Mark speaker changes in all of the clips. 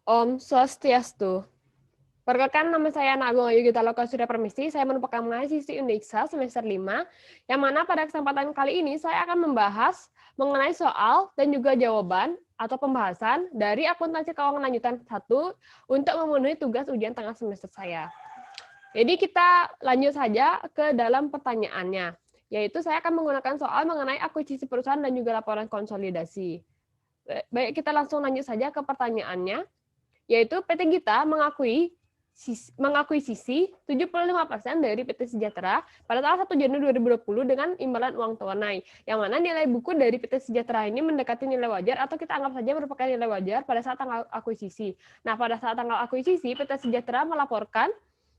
Speaker 1: Om Swastiastu. Perkenalkan, nama saya Nagung Ayu Gita Loka Surya Permisi. Saya merupakan mahasiswi Undiksa semester 5, yang mana pada kesempatan kali ini saya akan membahas mengenai soal dan juga jawaban atau pembahasan dari akuntansi keuangan lanjutan 1 untuk memenuhi tugas ujian tengah semester saya. Jadi kita lanjut saja ke dalam pertanyaannya, yaitu saya akan menggunakan soal mengenai akuisisi perusahaan dan juga laporan konsolidasi. Baik, kita langsung lanjut saja ke pertanyaannya, yaitu PT Gita mengakuisisi 75% dari PT Sejahtera pada tanggal 1 Januari 2020 dengan imbalan uang tunai, yang mana nilai buku dari PT Sejahtera ini mendekati nilai wajar atau kita anggap saja merupakan nilai wajar pada saat tanggal akuisisi. Nah, pada saat tanggal akuisisi, PT Sejahtera melaporkan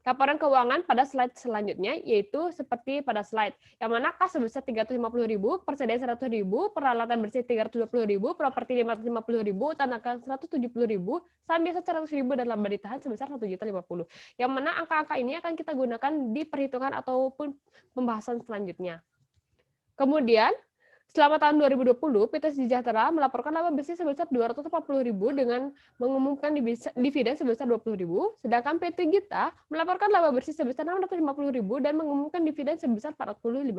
Speaker 1: laporan keuangan pada slide selanjutnya, yaitu seperti pada slide, yang mana kas sebesar 350.000, persediaan 100.000, peralatan bersih 320.000, properti 550.000, tanah 170.000, saham biasa 100.000, dan laba ditahan sebesar 1.050.000. Yang mana angka-angka ini akan kita gunakan di perhitungan ataupun pembahasan selanjutnya. Kemudian, selama tahun 2020, PT Sejahtera melaporkan laba bersih sebesar 240.000 dengan mengumumkan dividen sebesar 20.000, sedangkan PT Gita melaporkan laba bersih sebesar 650.000 dan mengumumkan dividen sebesar 45.000.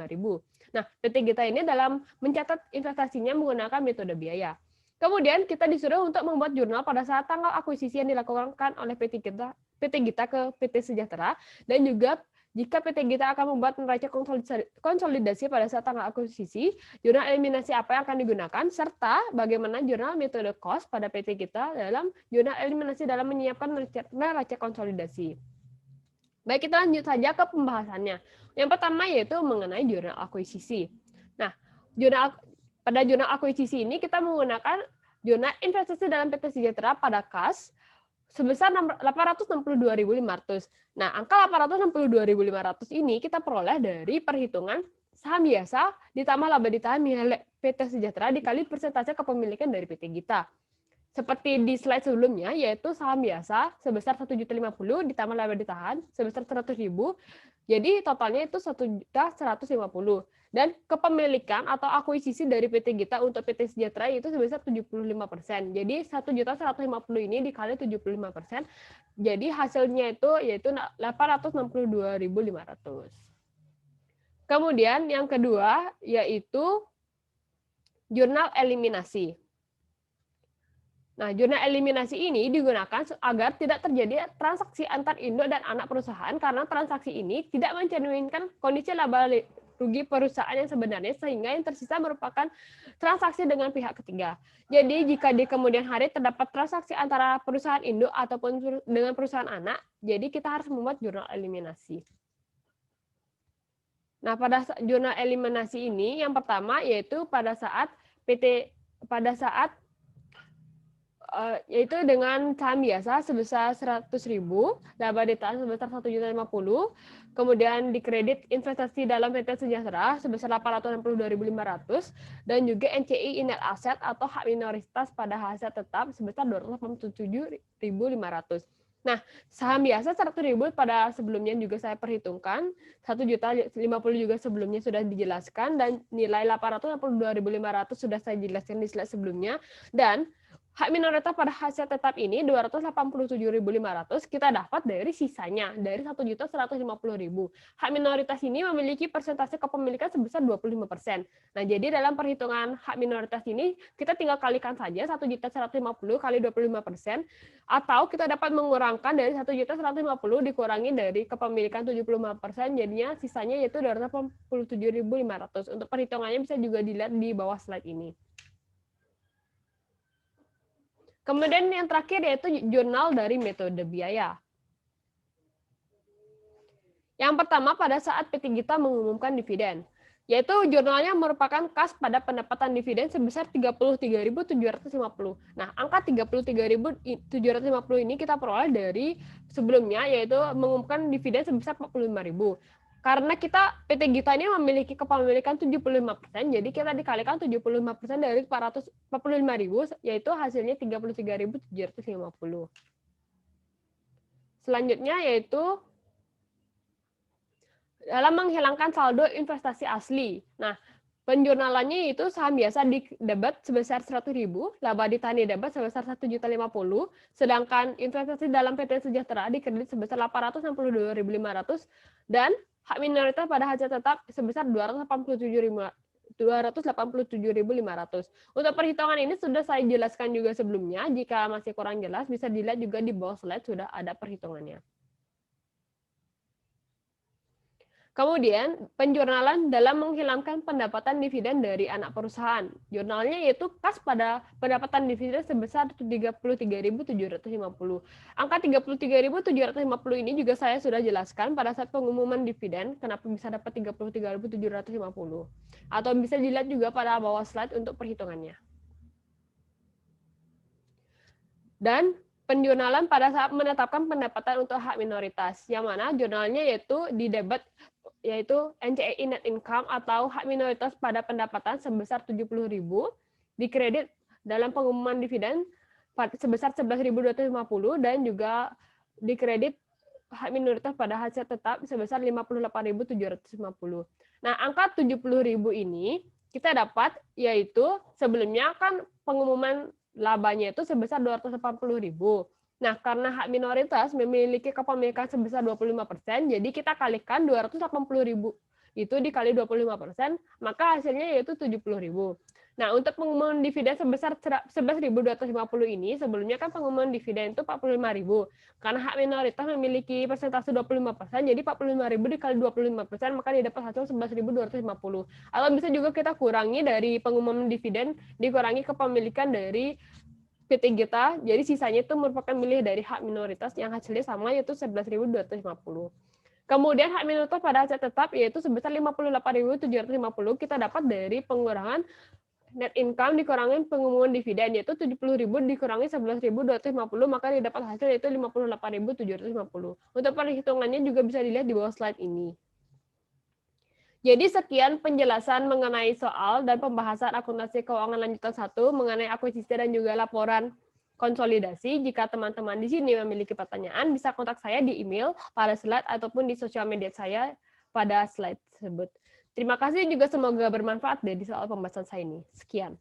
Speaker 1: Nah, PT Gita ini dalam mencatat investasinya menggunakan metode biaya. Kemudian kita disuruh untuk membuat jurnal pada saat tanggal akuisisi yang dilakukan oleh PT Gita ke PT Sejahtera, dan juga jika PT Gita akan membuat neraca konsolidasi pada saat tanggal akuisisi, jurnal eliminasi apa yang akan digunakan, serta bagaimana jurnal metode cost pada PT Gita dalam jurnal eliminasi dalam menyiapkan neraca konsolidasi. Baik, kita lanjut saja ke pembahasannya. Yang pertama yaitu mengenai jurnal akuisisi. Nah, pada jurnal akuisisi ini kita menggunakan jurnal investasi dalam PT Sejahtera pada kas sebesar 862.500. Nah, angka 862.500 ini kita peroleh dari perhitungan saham biasa ditambah laba ditahan milik PT Sejahtera dikali persentase kepemilikan dari PT Gita. Seperti di slide sebelumnya, yaitu saham biasa sebesar 1.050.000 ditambah laba ditahan sebesar 100.000, jadi totalnya itu 1.150.000. Dan kepemilikan atau akuisisi dari PT Gita untuk PT Sejahtera itu sebesar 75%. Jadi 1.150.000 ini dikali 75%, jadi hasilnya itu yaitu 862.500. Kemudian yang kedua yaitu jurnal eliminasi. Nah, jurnal eliminasi ini digunakan agar tidak terjadi transaksi antar induk dan anak perusahaan karena transaksi ini tidak mencerminkan kondisi laba rugi perusahaan yang sebenarnya, sehingga yang tersisa merupakan transaksi dengan pihak ketiga. Jadi, jika di kemudian hari terdapat transaksi antara perusahaan induk ataupun dengan perusahaan anak, jadi kita harus membuat jurnal eliminasi. Nah, pada jurnal eliminasi ini yang pertama yaitu pada saat yaitu dengan saham biasa sebesar 100.000, laba ditahan sebesar 1.050.000, kemudian dikredit investasi dalam PT Sejahtera sebesar 862.500, dan juga NCI net asset atau hak minoritas pada hasil tetap sebesar 287.500. Nah, saham biasa 100.000 pada sebelumnya juga saya perhitungkan, 1.050.000 juga sebelumnya sudah dijelaskan, dan nilai 862.500 sudah saya jelaskan di slide sebelumnya, dan hak minoritas pada hasil tetap ini 287.500 kita dapat dari sisanya, dari 1.150.000. Hak minoritas ini memiliki persentase kepemilikan sebesar 25%. Nah, jadi dalam perhitungan hak minoritas ini kita tinggal kalikan saja 1.150 kali 25%, atau kita dapat mengurangkan dari 1.150 dikurangi dari kepemilikan 75%, jadinya sisanya yaitu 287.500. Untuk perhitungannya bisa juga dilihat di bawah slide ini. Kemudian yang terakhir yaitu jurnal dari metode biaya. Yang pertama pada saat PT Gita mengumumkan dividen, yaitu jurnalnya merupakan kas pada pendapatan dividen sebesar 33.750. Nah, angka 33.750 ini kita peroleh dari sebelumnya, yaitu mengumumkan dividen sebesar 45.000. Karena PT Gita ini memiliki kepemilikan 75%, jadi kita dikalikan 75% dari 445.000, yaitu hasilnya 33.750. Selanjutnya yaitu dalam menghilangkan saldo investasi asli. Nah, Penjurnalannya itu saham biasa di debit sebesar 100.000, laba ditahan di debit sebesar 1.050.000, sedangkan investasi dalam PT Sejahtera di kredit sebesar 862.500 dan hak minoritas pada hasil tetap sebesar 287.500. Untuk perhitungan ini sudah saya jelaskan juga sebelumnya. Jika masih kurang jelas, bisa dilihat juga di bawah slide sudah ada perhitungannya. Kemudian, penjurnalan dalam menghilangkan pendapatan dividen dari anak perusahaan. Jurnalnya yaitu kas pada pendapatan dividen sebesar 33.750. Angka 33.750 ini juga saya sudah jelaskan pada saat pengumuman dividen, kenapa bisa dapat 33.750. Atau bisa dilihat juga pada bawah slide untuk perhitungannya. Dan penjurnalan pada saat menetapkan pendapatan untuk hak minoritas, yang mana jurnalnya yaitu di debit yaitu NCI net income atau hak minoritas pada pendapatan sebesar 70.000, dikredit dalam pengumuman dividen sebesar 11.250 dan juga dikredit hak minoritas pada hasil tetap sebesar 58.750. Nah, angka 70.000 ini kita dapat yaitu sebelumnya kan pengumuman labanya itu sebesar 280.000. Nah, karena hak minoritas memiliki kepemilikan sebesar 25%, jadi kita kalikan 280.000 itu dikali 25%, maka hasilnya yaitu 70.000. Nah, untuk pengumuman dividen sebesar 11.250 ini, sebelumnya kan pengumuman dividen itu 45.000. Karena hak minoritas memiliki persentase 25%, jadi 45.000 dikali 25%, maka didapat hasil 11.250. Atau bisa juga kita kurangi dari pengumuman dividen, dikurangi kepemilikan dari PT kita, jadi sisanya itu merupakan milik dari hak minoritas yang hasilnya sama yaitu 11.250. Kemudian hak minoritas pada hasil tetap yaitu sebesar 58.750 kita dapat dari pengurangan net income dikurangi pengumuman dividen yaitu 70.000 dikurangi 11.250 maka didapat hasil yaitu 58.750. Untuk perhitungannya juga bisa dilihat di bawah slide ini. Jadi sekian penjelasan mengenai soal dan pembahasan akuntansi keuangan lanjutan 1 mengenai akuisisi dan juga laporan konsolidasi. Jika teman-teman di sini memiliki pertanyaan, bisa kontak saya di email pada slide ataupun di sosial media saya pada slide tersebut. Terima kasih juga semoga bermanfaat dari soal pembahasan saya ini. Sekian.